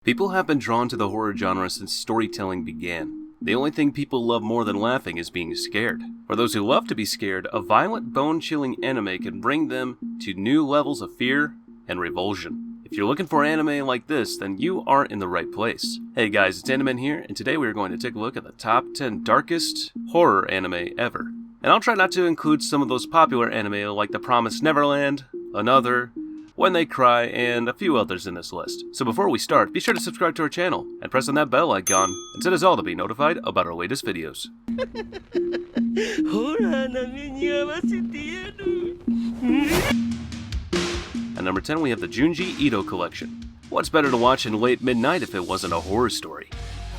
People have been drawn to the horror genre since storytelling began. The only thing people love more than laughing is being scared. For those who love to be scared, a violent, bone-chilling anime can bring them to new levels of fear and revulsion. If you're looking for anime like this, then you are in the right place. Hey guys, it's Animen here, and today we are going to take a look at the top 10 darkest horror anime ever. And I'll try not to include some of those popular anime like The Promised Neverland, Another, When They Cry, and a few others in this list. So before we start, be sure to subscribe to our channel and press on that bell icon and set us all to be notified about our latest videos. At number 10 we have the Junji Ito Collection. What's better to watch in late midnight if it wasn't a horror story?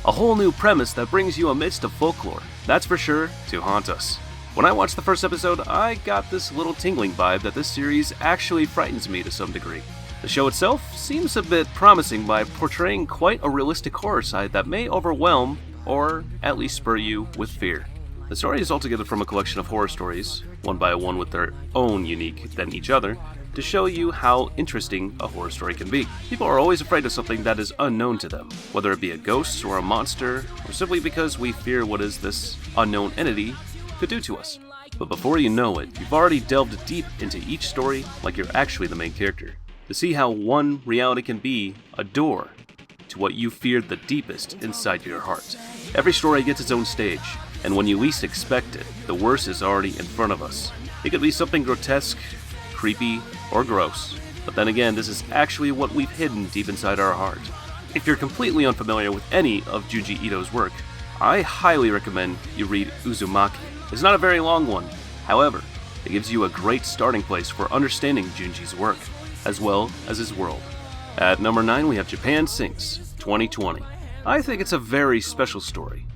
A whole new premise that brings you amidst of folklore, that's for sure to haunt us. When I watched the first episode, I got this little tingling vibe that this series actually frightens me to some degree. The show itself seems a bit promising by portraying quite a realistic horror side that may overwhelm, or at least spur you with fear. The story is altogether from a collection of horror stories, one by one with their own unique than each other, to show you how interesting a horror story can be. People are always afraid of something that is unknown to them, whether it be a ghost or a monster, or simply because we fear what is this unknown entity could do to us. But before you know it, you've already delved deep into each story like you're actually the main character, to see how one reality can be a door to what you feared the deepest inside your heart. Every story gets its own stage, and when you least expect it, the worst is already in front of us. It could be something grotesque, creepy, or gross, but then again, this is actually what we've hidden deep inside our heart. If you're completely unfamiliar with any of Junji Ito's work, I highly recommend you read Uzumaki. It's not a very long one, however, it gives you a great starting place for understanding Junji's work, as well as his world. At number 9 we have Japan Sinks 2020. I think it's a very special story.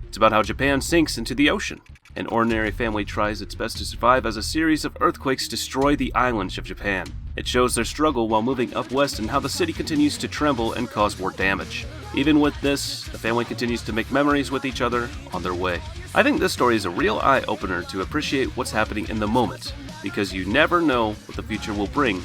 It's about how Japan sinks into the ocean. An ordinary family tries its best to survive as a series of earthquakes destroy the islands of Japan. It shows their struggle while moving up west and how the city continues to tremble and cause more damage. Even with this, the family continues to make memories with each other on their way. I think this story is a real eye-opener to appreciate what's happening in the moment, because you never know what the future will bring,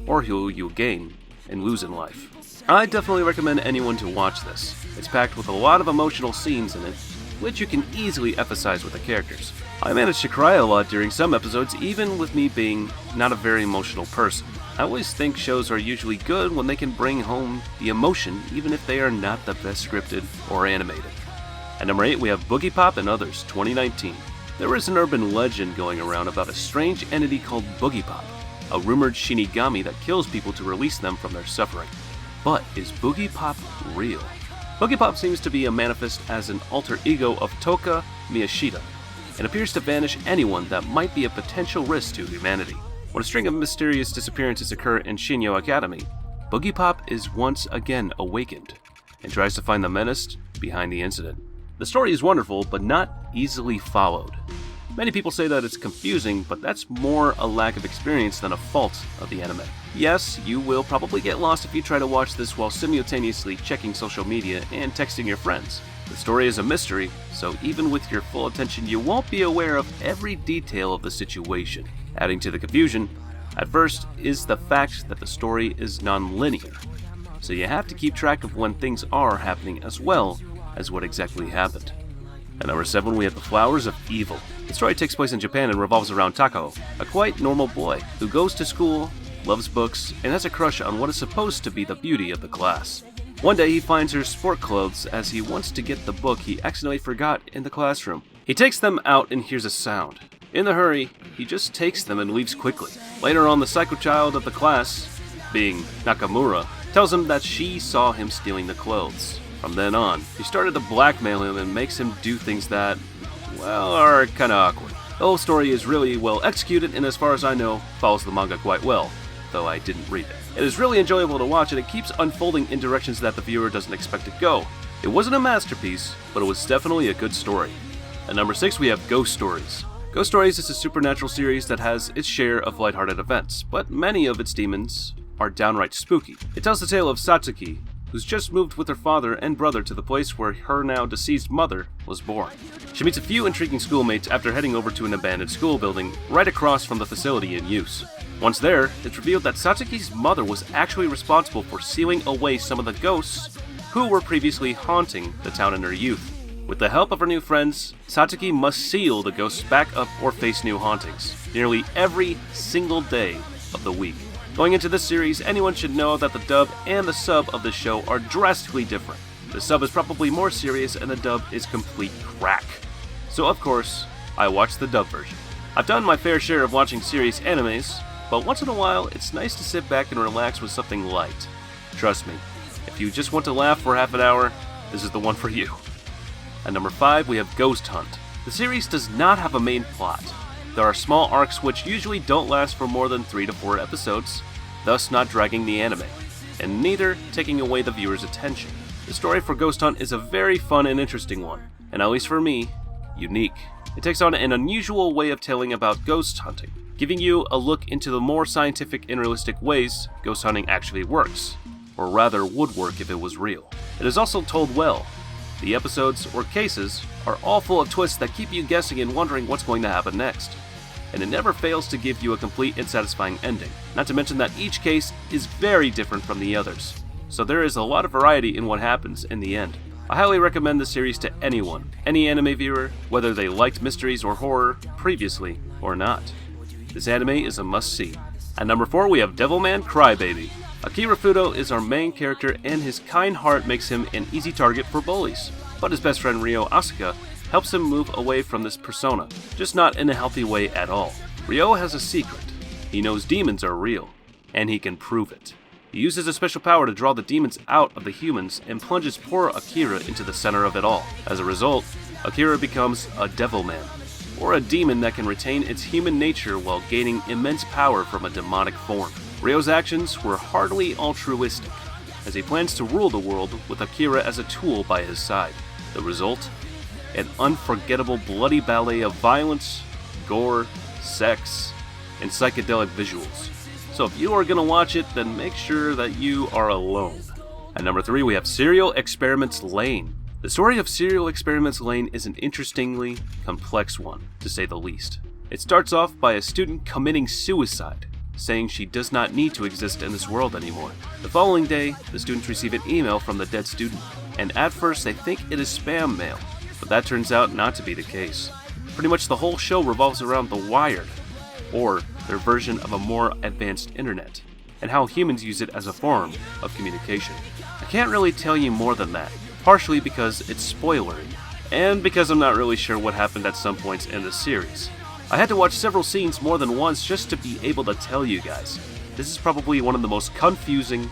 or who you'll gain and lose in life. I definitely recommend anyone to watch this. It's packed with a lot of emotional scenes in it, which you can easily emphasize with the characters. I managed to cry a lot during some episodes, even with me being not a very emotional person. I always think shows are usually good when they can bring home the emotion, even if they are not the best scripted or animated. At number 8 we have Boogiepop and Others 2019. There is an urban legend going around about a strange entity called Boogiepop, a rumored shinigami that kills people to release them from their suffering. But is Boogiepop real? Boogiepop seems to be a manifest as an alter ego of Toka Miyashita, and appears to vanish anyone that might be a potential risk to humanity. When a string of mysterious disappearances occur in Shinyo Academy, Boogiepop is once again awakened, and tries to find the menace behind the incident. The story is wonderful, but not easily followed. Many people say that it's confusing, but that's more a lack of experience than a fault of the anime. Yes, you will probably get lost if you try to watch this while simultaneously checking social media and texting your friends. The story is a mystery, so even with your full attention you won't be aware of every detail of the situation. Adding to the confusion, at first, is the fact that the story is non-linear, so you have to keep track of when things are happening as well as what exactly happened. At number 7 we have The Flowers of Evil. The story takes place in Japan and revolves around Takao, a quite normal boy who goes to school, loves books, and has a crush on what is supposed to be the beauty of the class. One day he finds her sport clothes as he wants to get the book he accidentally forgot in the classroom. He takes them out and hears a sound. In the hurry, he just takes them and leaves quickly. Later on, the psycho child of the class, being Nakamura, tells him that she saw him stealing the clothes. From then on, he started to blackmail him and makes him do things that, well, are kinda awkward. The whole story is really well executed and as far as I know, follows the manga quite well, though I didn't read it. It is really enjoyable to watch and it keeps unfolding in directions that the viewer doesn't expect to go. It wasn't a masterpiece, but it was definitely a good story. At number 6 we have Ghost Stories. Ghost Stories is a supernatural series that has its share of lighthearted events, but many of its demons are downright spooky. It tells the tale of Satsuki, who's just moved with her father and brother to the place where her now deceased mother was born. She meets a few intriguing schoolmates after heading over to an abandoned school building right across from the facility in use. Once there, it's revealed that Satsuki's mother was actually responsible for sealing away some of the ghosts who were previously haunting the town in her youth. With the help of her new friends, Satsuki must seal the ghosts back up or face new hauntings, nearly every single day of the week. Going into this series, anyone should know that the dub and the sub of this show are drastically different. The sub is probably more serious and the dub is complete crack. So of course, I watched the dub version. I've done my fair share of watching serious animes, but once in a while, it's nice to sit back and relax with something light. Trust me, if you just want to laugh for half an hour, this is the one for you. At number 5, we have Ghost Hunt. The series does not have a main plot. There are small arcs which usually don't last for more than 3 to 4 episodes, thus not dragging the anime, and neither taking away the viewer's attention. The story for Ghost Hunt is a very fun and interesting one, and at least for me, unique. It takes on an unusual way of telling about ghost hunting, giving you a look into the more scientific and realistic ways ghost hunting actually works, or rather would work if it was real. It is also told well. The episodes, or cases, are all full of twists that keep you guessing and wondering what's going to happen next. And it never fails to give you a complete and satisfying ending, not to mention that each case is very different from the others, so there is a lot of variety in what happens in the end. I highly recommend this series to anyone, any anime viewer, whether they liked mysteries or horror previously or not. This anime is a must-see. At number 4, we have Devilman Crybaby. Akira Fudo is our main character and his kind heart makes him an easy target for bullies, but his best friend Ryo Asuka helps him move away from this persona, just not in a healthy way at all. Ryo has a secret. He knows demons are real, and he can prove it. He uses a special power to draw the demons out of the humans and plunges poor Akira into the center of it all. As a result, Akira becomes a Devilman, or a demon that can retain its human nature while gaining immense power from a demonic form. Ryo's actions were hardly altruistic, as he plans to rule the world with Akira as a tool by his side. The result? An unforgettable bloody ballet of violence, gore, sex, and psychedelic visuals. So if you are going to watch it, then make sure that you are alone. At number 3, we have Serial Experiments Lain. The story of Serial Experiments Lain is an interestingly complex one, to say the least. It starts off by a student committing suicide, saying she does not need to exist in this world anymore. The following day, the students receive an email from the dead student, and at first they think it is spam mail, but that turns out not to be the case. Pretty much the whole show revolves around the Wired, or their version of a more advanced internet, and how humans use it as a form of communication. I can't really tell you more than that, partially because it's spoilery, and because I'm not really sure what happened at some points in the series. I had to watch several scenes more than once just to be able to tell you guys. This is probably one of the most confusing,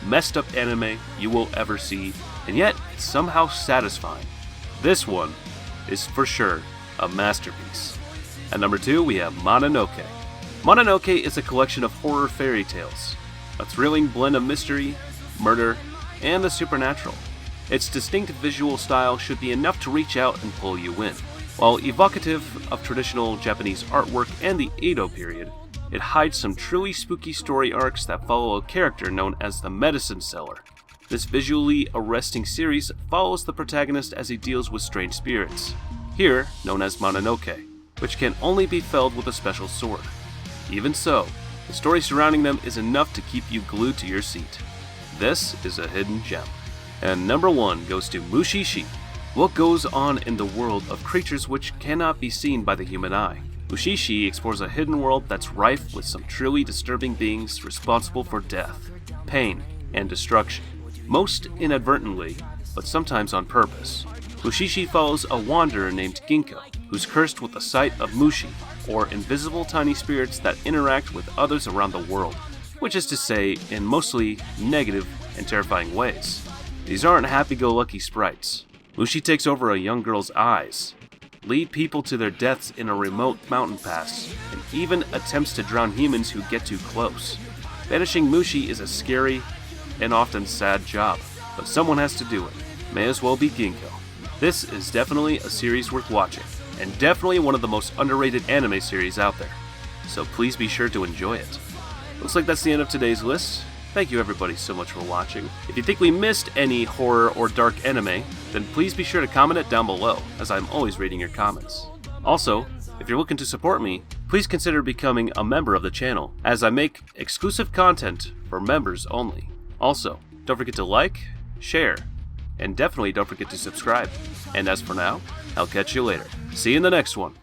messed up anime you will ever see, and yet it's somehow satisfying. This one is for sure a masterpiece. At number 2, we have Mononoke. Mononoke is a collection of horror fairy tales, a thrilling blend of mystery, murder, and the supernatural. Its distinct visual style should be enough to reach out and pull you in. While evocative of traditional Japanese artwork and the Edo period, it hides some truly spooky story arcs that follow a character known as the Medicine Seller. This visually arresting series follows the protagonist as he deals with strange spirits, here known as Mononoke, which can only be felled with a special sword. Even so, the story surrounding them is enough to keep you glued to your seat. This is a hidden gem. And number 1 goes to Mushi-Shi. What goes on in the world of creatures which cannot be seen by the human eye? Mushi-Shi explores a hidden world that's rife with some truly disturbing beings responsible for death, pain, and destruction. Most inadvertently, but sometimes on purpose. Mushi-Shi follows a wanderer named Ginkgo, who's cursed with the sight of Mushi, or invisible tiny spirits that interact with others around the world, which is to say, in mostly negative and terrifying ways. These aren't happy-go-lucky sprites. Mushi takes over a young girl's eyes, lead people to their deaths in a remote mountain pass, and even attempts to drown humans who get too close. Banishing Mushi is a scary and often sad job, but someone has to do it. May as well be Ginkgo. This is definitely a series worth watching, and definitely one of the most underrated anime series out there, so please be sure to enjoy it. Looks like that's the end of today's list. Thank you everybody so much for watching. If you think we missed any horror or dark anime, then please be sure to comment it down below, as I'm always reading your comments. Also, if you're looking to support me, please consider becoming a member of the channel, as I make exclusive content for members only. Also, don't forget to like, share, and definitely don't forget to subscribe. And as for now, I'll catch you later. See you in the next one.